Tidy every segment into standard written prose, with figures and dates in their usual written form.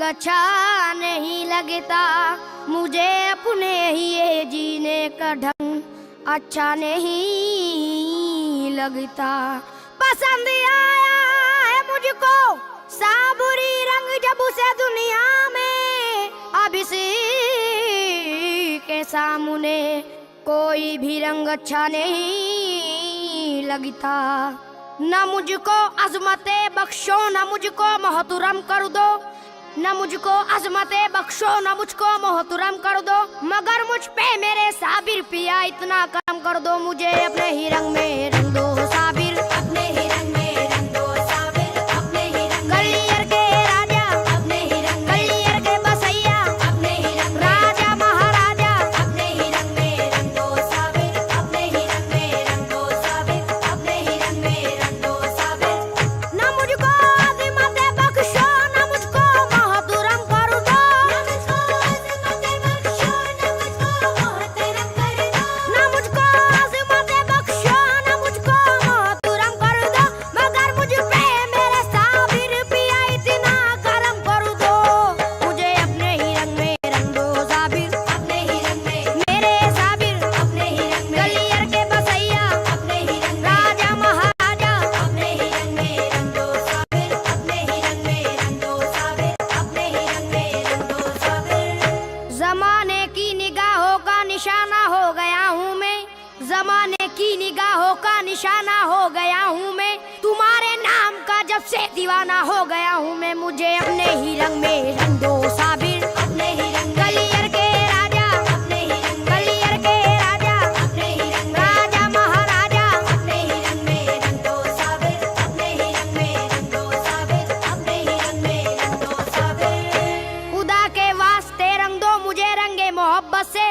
अच्छा नहीं लगता, मुझे अपने ही ये जीने का ढंग अच्छा नहीं लगता। पसंद आया है मुझको साबुरी रंग जब उसे दुनिया में, अब इसी के सामने कोई भी रंग अच्छा नहीं लगता। न मुझको अजमते बख्शो न मुझको मोहतरम कर दो, न मुझको अजमते बख्शो न मुझको मोहतरम कर दो, मगर मुझ पे मेरे साबिर पिया इतना करम कर दो, मुझे अपने ही रंग में रंग दो साबिर, अपने ही रंग में रंग दो साबिर, अपने ही रंग। गलियर के राजा अपने ही रंग, गलियर के बसैया अपने ही रंग, राजा महाराजा अपने ही रंग में रंग दो साबिर, अपने ही रंग में रंग दो साबिर, अपने ही रंग में रंग दो साबिर। न मुझको अज़मत बख्शो न मुझको मोहतरम कर दो, न मुझको अज़मत बख्शो न मुझको मोहतरम कर दो, मगर मुझ पे मेरे साबिर पिया इतना करम कर दो, मुझे अपने ही रंग में रंग दो साबिर, अपने ही रंग में मेरे साबिर, अपने ही रंग में। गलियर के बसैया अपने ही रंग, राजा महाराजा अपने ही रंग में रंग दो साबिर, अपने ही रंग में रंग दो साबिर, अपने ही रंग में रंग दो साबिर। जमाने की निगाहों का निशाना हो गया हूँ मैं, जमाने की निगाहों का निशाना हो गया हूँ मैं, तुम्हारे नाम का जब से दीवाना हो गया हूँ मैं, मुझे अपने ही रंग में रंग दो साबिर, अपने ही रंग। गलियर के राजा अपने ही रंग, गलियर के राजा अपने ही रंग, राजा महाराजा अपने ही रंग में रंग दो साबिर, अपने ही रंग में रंग दो साबिर, अपने ही रंग में रंग दो साबिर। खुदा के वास्ते रंग दो मुझे रंगे मोहब्बत से,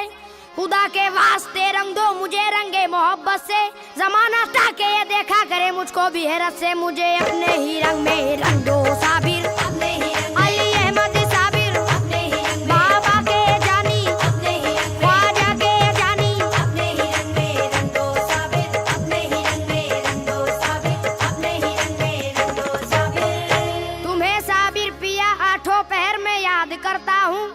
खुदा के वास्ते रंग दो मुझे रंगे मोहब्बत से, जमाना ताके ये देखा करे मुझको भी हैरत से, मुझे अपने ही रंग में रंग दो साबिर, अपने ही रंग। अली अहमद साबिर अपने ही रंग, बाबा के जानी अपने ही रंग, ख्वाजा के जानी अपने ही रंग में रंग दो साबिर, अपने ही रंग में रंग दो साबिर, अपने ही रंग में रंग दो साबिर। तुम्हें साबिर पिया आठों पहर में याद करता हूँ,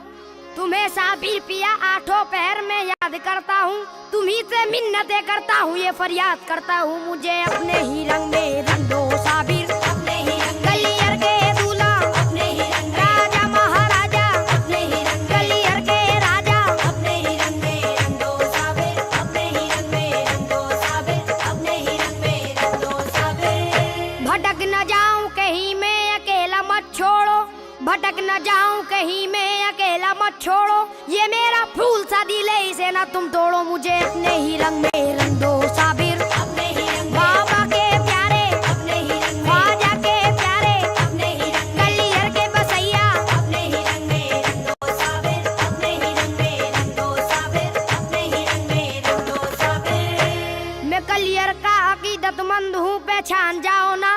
तुम्हें साबिर पिया आठों पहर में याद करता हूँ, तुम्ही से मिन्नतें करता हूँ, ये फरियाद करता हूँ, मुझे अपने ही रंग में रंग दो साबिर, अपने ही रंग। गलियर के दूल्हा अपने ही रंग, राजा महाराजा अपने ही रंग, गलियर के राजा अपने ही रंग में रंग दो साबिर, अपने ही रंग में रंग दो साबिर, अपने ही रंग में रंग दो साबिर। भटक न जाऊं कहीं मैं अकेला मत छोड़ो, भटक न जाऊं कहीं मैं अकेला मत छोड़ो, ये मेरा फूल सा दिल है इसे ना तुम तोड़ो, मुझे अपने ही रंग में रंग दो साबिर, अपने ही रंग। बाबा के प्यारे अपने ही रंग, ख्वाजा के प्यारे अपने ही रंग, गलियर के बसैया अपने ही रंग में रंग दो साबिर, अपने ही रंग में रंग दो साबिर, अपने ही रंग में रंग दो साबिर। मैं गलियर का अकीदतमंद हूँ पहचान जाओ ना,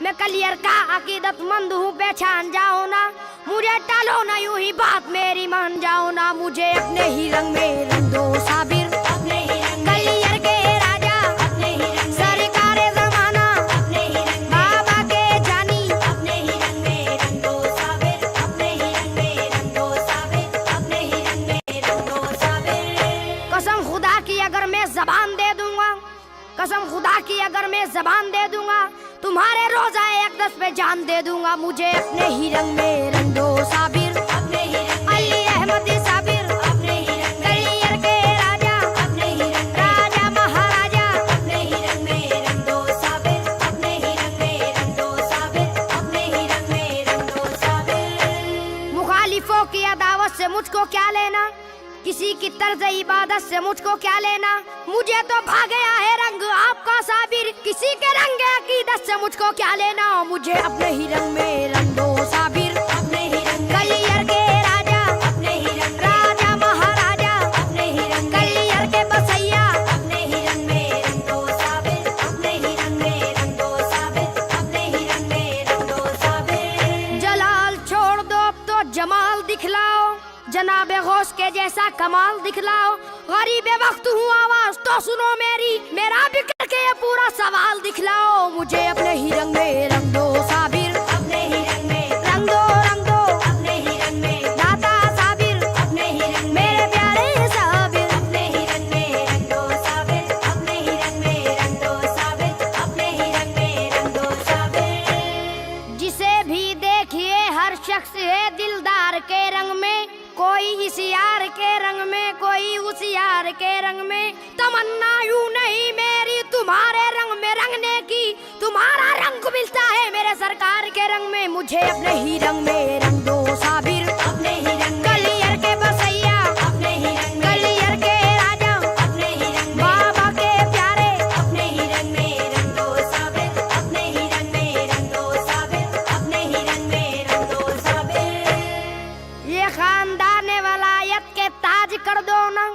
मैं कलियर का अकीदतमंद हूँ पहचान जाओ ना, मुझे टालो ना यूं ही बात मेरी मान जाओ ना, मुझे अपने ही रंग में रंग दो साबिर, अपने ही रंग। गलियर के राजा अपने ही रंग, सरकारे ज़माना अपने ही रंग, बाबा के जानी अपने ही रंग में रंग दो साबिर, अपने ही रंग में रंग दो साबिर, अपने ही रंग में रंग दो साबिर। कसम खुदा की अगर मैं जबान दे दूंगा, कसम खुदा की अगर मैं जबान दे दूंगा, तुम्हारे रोजा अक़दस पे जान दे दूंगा, मुझे अपने ही रंग में रंग दो साबिर, अपने ही रंग। अली अहमद साबिर अपने ही रंग, गलियर के राजा अपने ही रंग, राजा महाराजा अपने ही रंग में रंग दो साबिर, अपने ही रंग में रंग दो साबिर, अपने ही रंग में रंग दो साबिर। मुखालिफों की अदावत से मुझको क्या लेना, किसी की तर्ज इबादत से मुझको क्या लेना, मुझे तो भा गया है रंग आपका साबिर, किसी के रंग अकीदत से मुझको क्या लेना, मुझे अपने ही रंग में रंग दो साबिर, अपने ही रंग। गलियर के राजा अपने ही रंग, राजा महाराजा अपने ही रंग, गलियर के बसैया अपने ही रंग में रंग दो साबिर, अपने ही रंग में रंग दो साबिर, अपने ही रंग में रंग दो साबिर। जलाल छोड़ दो अब तो जमाल दिखलाओ, जनाबे गौस के जैसा कमाल दिखलाओ, गरीब वक्त हूँ आवाज तो सुनो मेरी, मेरा भी करके ये पूरा सवाल दिखलाओ, मुझे अपने ही रंग में रंग दो साबिर, अपने ही रंग में रंग दो अपने ही देखिए हर शख्स है दिलदार के रंग में, कोई इस यार के रंग में, कोई उस यार के रंग में। तमन्ना यूं नहीं मेरी तुम्हारे रंग में रंगने की, तुम्हारा रंग मिलता है मेरे सरकार के रंग में। मुझे अपने ही रंग में रंग दो साबिर, अपने ही रंग में। गलियर के बसैया अपने ही रंग में, गलियर के राजा अपने ही रंग में, बाबा के प्यारे अपने ही रंग में रंग दो साबिर, अपने ही रंग में रंग दो साबिर, अपने ही रंग में रंग दो साबिर। ये खानदान वलायत के ताज कर दो ना,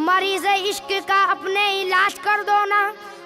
मरीज इश्क का अपने इलाज कर दो ना।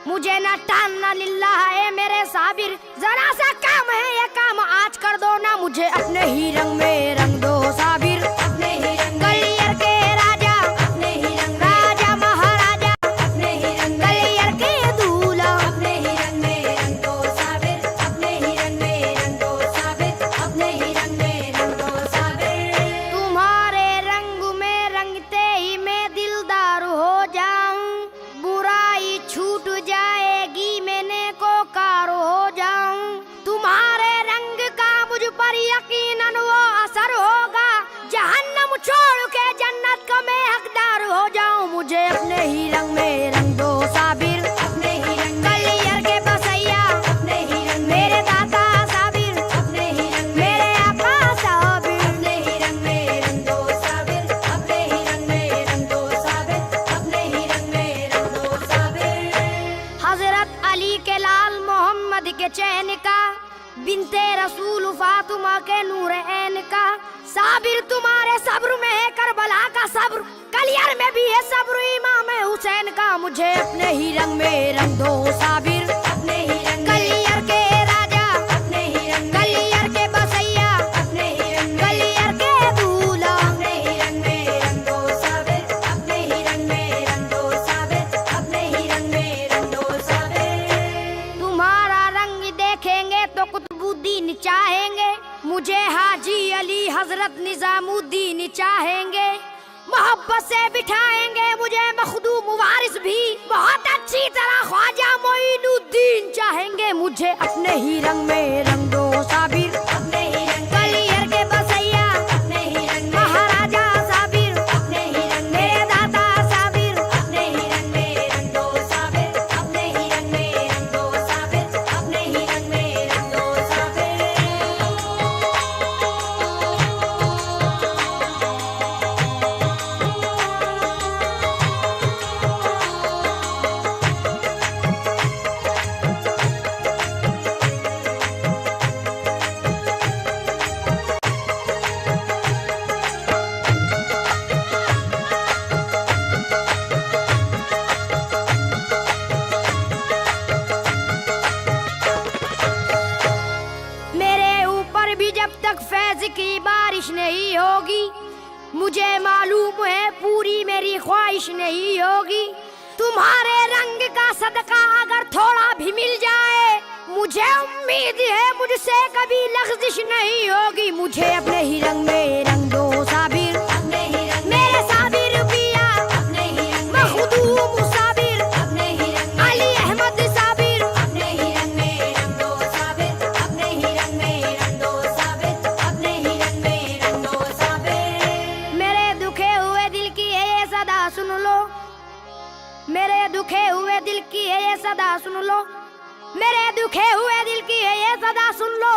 मुझे ना टान ना लिल्ला है मेरे साबिर, जरा सा काम है ये काम आज कर दो ना। मुझे अपने ही रंग में रंग दो साबिर, अपने ही रंग। गलियर के राजा अपने ही रंग, राजा महाराजा अपने ही रंग, गलियर के दूल्हा अपने ही रंग में रंग दो साबिर, अपने ही रंग में रंग दो साबिर, अपने ही रंग में रंग दो साबिर। तुम्हारे रंग में रंगते ही मैं दिलदार हो जाऊं, बुराई छूट जाएगी मैंने को कार हो जाऊं। तुम्हारे रंग का मुझ पर यकीनन वो असर होगा, जहन्नम छोड़ के जन्नत का मैं हकदार हो जाऊं। मुझे अपने ही रंग में रंग दो साबिर, अपने ही रंग। गलियर के बसैया अपने ही रंग, मेरे दाता साबिर अपने ही रंग, मेरे आका साबिर अपने ही रंग में रंग दो साबिर, अपने ही रंग में रंग दो साबिर, अपने ही रंग में रंग दो साबिर। हजरत अली के लाल मोहम्मद के चैन का, बिनते रसूल फातिमा के नूर ऐन का, साबिर तुम्हारे सब्र में है करबला का सब्र, गलियर में भी है सब्र इमाम हुसैन का। मुझे अपने ही रंग में रंग दो साबिर, अपने ही रंग। गलियर के राजा अपने ही रंग, गलियर के बसैया अपने ही रंग, गलियर के दूल्हा अपने ही रंग में रंग दो साबिर, अपने ही रंग में रंग दो साबिर, अपने ही रंग में रंग दो साबिर। तुम्हारा रंग देखेंगे तो कुतुबुद्दीन चाहेंगे, मुझे हाजी अली हजरत निजामुद्दीन चाहेंगे। मोहब्बत से बिठाएंगे मुझे मखदूम वारिस भी, बहुत अच्छी तरह ख्वाजा मोइनुद्दीन चाहेंगे। मुझे अपने ही रंग में रंग दो साबिर, अपने ही रंग। गलियर के बसैया अपने ही रंग, महाराजा साबिर अपने ही रंग, मेरे दाता साबिर अपने ही रंग में रंग दो साबिर, अपने ही रंग में रंग दो साबिर, अपने ही रंग में रंग दो साबिर। मेरे ऊपर भी जब तक फैज की बारिश नहीं होगी, मुझे मालूम है पूरी मेरी ख्वाहिश नहीं होगी। तुम्हारे रंग का सदका अगर थोड़ा भी मिल जाए, मुझे उम्मीद है मुझसे कभी लग़्ज़िश नहीं होगी। मुझे अपने ही रंग में रंग दो साबिर, अपने ही रंग। मेरे साबिर पिया अपने ही रंग, मखदूम साबिर अपने ही रंग, अली अहमद साबिर अपने ही रंग में रंग दो साबिर, अपने ही रंग में रंग दो साबिर, अपने ही रंग में रंग दो साबिर। मेरे दुखे हुए दिल की है ये सदा सुन लो, मेरे दुखे हुए दिल की है ये सदा सुन लो, मेरे दुखे हुए दिल की है ये सदा सुन लो।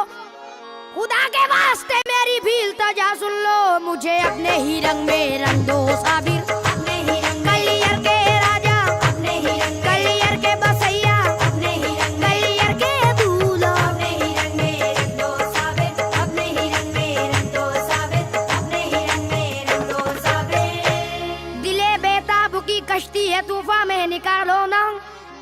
खुदा के वास्ते मेरी भी इल्तिजा सुन लो। मुझे अपने ही रंग में रंग दो साबिर, अपने ही रंग। गलियर के राजा अपने ही रंग, गलियर के बसैया अपने ही रंग, गलियर के दूल्हा अपने ही रंग में रंग दो साबिर, अपने ही रंग में रंग दो साबिर, अपने ही रंग में रंग दो साबिर। दिले बेताब की कश्ती है तूफान में निकालो ना,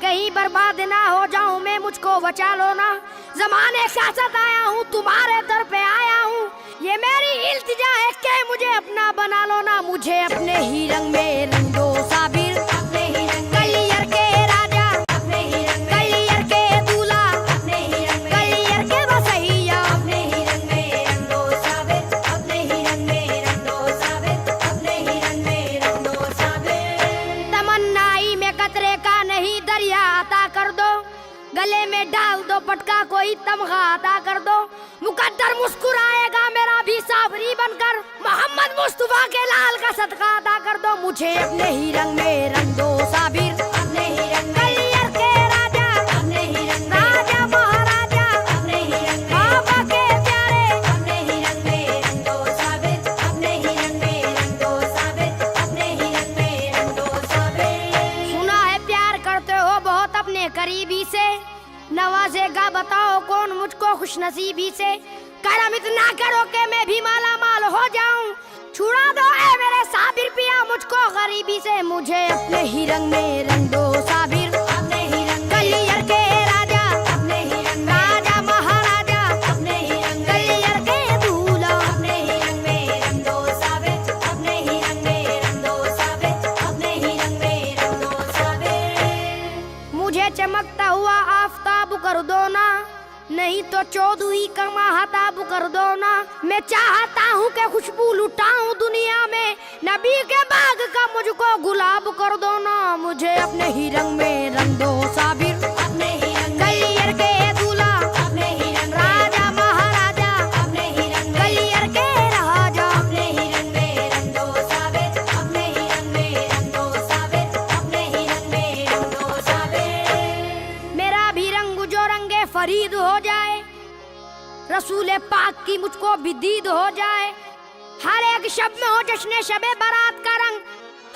कहीं बर्बाद ना हो जाऊं मैं, मुझको बचा लो ना। जमाने का साथ आया हूँ तुम्हारे दर पे आया हूँ, ये मेरी इल्तिजा है कि मुझे अपना बना लो ना। मुझे अपने ही रंग में रंग दो साबिर, अपने ही रंग। गलियर के राजा अपने ही रंग, गलियर के दूल्हा अपने ही रंग, गलियर के बसैया अपने ही रंग में रंग दो साबिर, अपने ही रंग में रंग दो साबिर, अपने ही रंग में रंग दो साबिर। तमन्नाई में कतरे का नहीं दरिया अता कर दो, गले में डाल दो पटका कोई तमगा अता कर दो। मुकद्दर मुकद्दर मुस्कुराएगा मेरा भी साबरी बनकर। मोहम्मद मुस्तफा के लाल का सदका अदा कर दो, मुझे अपने ही रंग में रंग दो साबिर। अपने ही रंग कलियर के राजा, अपने ही रंग राजा महाराजा, अपने ही रंग बाबा के प्यारे, अपने ही रंग में रंग दो साबिर। अपने ही रंग में रंग दो साबिर, अपने ही रंग में रंग दो साबिर। सुना है प्यार करते हो बहुत अपने करीबी से, नवाजेगा बताओ कौन मुझको खुशनसीबी से। करम इतना करो कि मैं भी माला माल हो जाऊं, छुड़ा दो ए मेरे साबिर पिया मुझको गरीबी से। मुझे अपने ही रंग में रंग दो साबिर। अपने ही रंग कलियर के राजा, अपने ही रंग राजा महाराजा, अपने ही रंग कलियर के दूल्हा, अपने ही रंग में रंग दो साबिर। अपने ही रंग में रंग दो साबिर, अपने ही रंग में रंग दो साबिर। मुझे चमकता हुआ आफताब कर दो ना, नहीं तो चौदहवीं का महताब कर दो ना। मैं चाहता हूँ कि खुशबू लुटाऊं दुनिया में, नबी के बाग का मुझको गुलाब कर दो ना। मुझे अपने ही रंग में रंग दो साबिर। अपने ही रंग कलियर के दूल्हा, अपने ही रंग राजा महाराजा, अपने ही रंग कलियर के राजा, अपने ही रंग में रंग दो साबिर। अपने ही रंग में रंग दो साबिर, अपने ही रंग में रंग दो साबिर। मेरा भी रंग जो रंगे फरीद हो जाए, रसूले पाक की मुझको भी दीद हो जाए। हर एक शब में हो जश्न शबे बारात का रंग,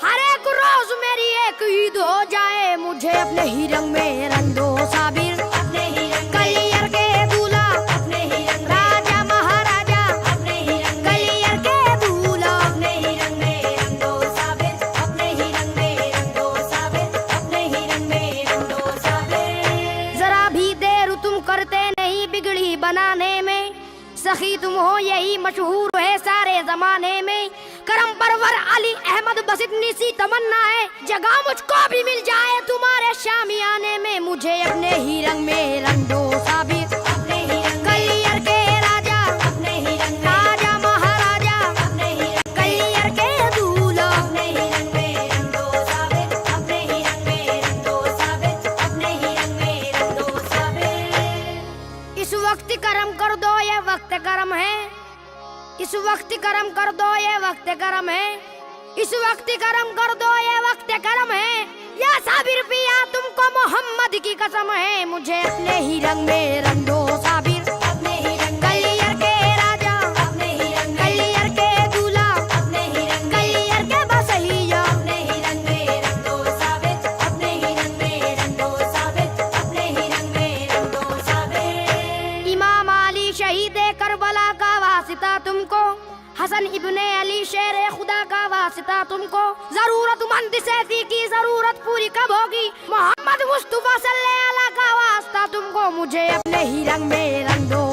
हर एक रोज मेरी एक ईद हो जाए। मुझे अपने ही रंग में रंग दो साबिर। अपने ही रंग कलियर के दूल्हा, अपने ही रंग राजा महाराजा, अपने ही रंग कलियर के दूल्हा, अपने ही रंग में रंग दो साबिर। अपने ही रंग में रंग दो साबिर, अपने ही रंग में रंग दो साबिर। जरा भी देर तुम करते नहीं बिगड़ी बनाने में, सखी तुम हो यही मशहूर है सारे जमाने में। करम परवर अली अहमद बस इतनी सी तमन्ना है, जगह मुझको भी मिल जाए तुम्हारे शामियाने में। मुझे अपने ही रंग में रंग दो साबिर। अपने ही रंग कलियर के राजा, अपने ही रंग राजा महाराजा, अपने ही रंग कलियर के दूल्हा, अपने ही रंग में रंग दो साबिर। अपने ही रंग में रंग दो साबिर, अपने ही रंग में रंग दो साबिर। इस वक्त करम कर दो ये वक्त करम है, इस वक्त करम कर दो ये वक्त करम है, इस वक्त करम कर दो ये वक्त करम है। या साबिर पिया तुमको मोहम्मद की कसम है। मुझे अपने ही रंग में रंग दो साबिर। अपने ही रंग कलियर के राजा, अपने ही रंग कलियर के दूल्हा, अपने ही रंग कलियर के बसैया, अपने ही रंग में रंग दो साबिर। अपने ही रंग में रंग दो साबिर, अपने ही रंग में रंग दो साबिर। इमाम अली शहीद करबला का वासिता तुमको, हसन इब्ने अली शेर खुदा का वासिता तुमको। जरूरतमंद सैफी की जरूरत पूरी कब होगी, मोहम्मद मुस्तफा सल्लल्लाहु अलैहि का वास्ता तुमको। मुझे अपने ही रंग में रंग दो